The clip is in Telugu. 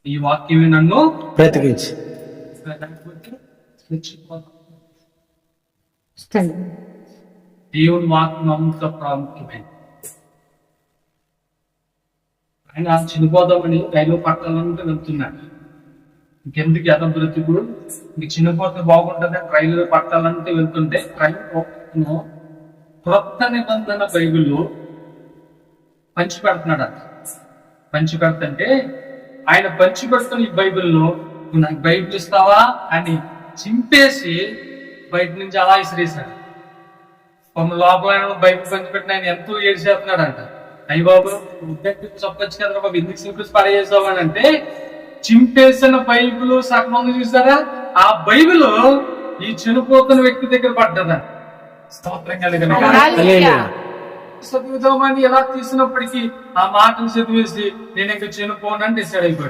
ఈ వాక్యమే నన్ను బ్రతికించి. దేవుని వాక్యం అంత ప్రాముఖ్యమైనది. ఆయన చనిపోదామని రైలు పట్టాలంటే వెళ్తున్నాడు. ఇంకెందుకు ఎద బ్రతుకుడు, ఇంక చనిపోతే బాగుంటుంది రైలు పట్టాలంటే వెళ్తుంటే రైలు క్రొత్త నిబంధన బైబిల్లో పంచి పెడుతున్నాడు. పంచి పెడుతుంటే ఆయన పంచి పెడుతున్న ఈ బైబిల్లో నువ్వు నాకు బైబిల్ ఇస్తావా అని చింపేసి బయట నుంచి అలా ఇసిరేశాడు. కొన్ని లోపల బైబిల్ పంచి పెట్టిన ఆయన ఎంతో ఏడ్చేస్తున్నాడంట. అయ్యి బాబు చెప్పచ్చు కదా బాబు, ఎందుకు చింపేసి పడేసావు అని అంటే, చింపేసిన బైబిల్ సగం చూసారా, ఆ బైబిల్ ఈ చనిపోతున్న వ్యక్తి దగ్గర పడ్డదా. స్తోత్రం కలిగిన చదువుదామని ఎలా తీసినప్పటికీ ఆ మాటలు చదివేసి నేను ఇంకా చనిపోనని డిసైడ్ అయిపోయాడు.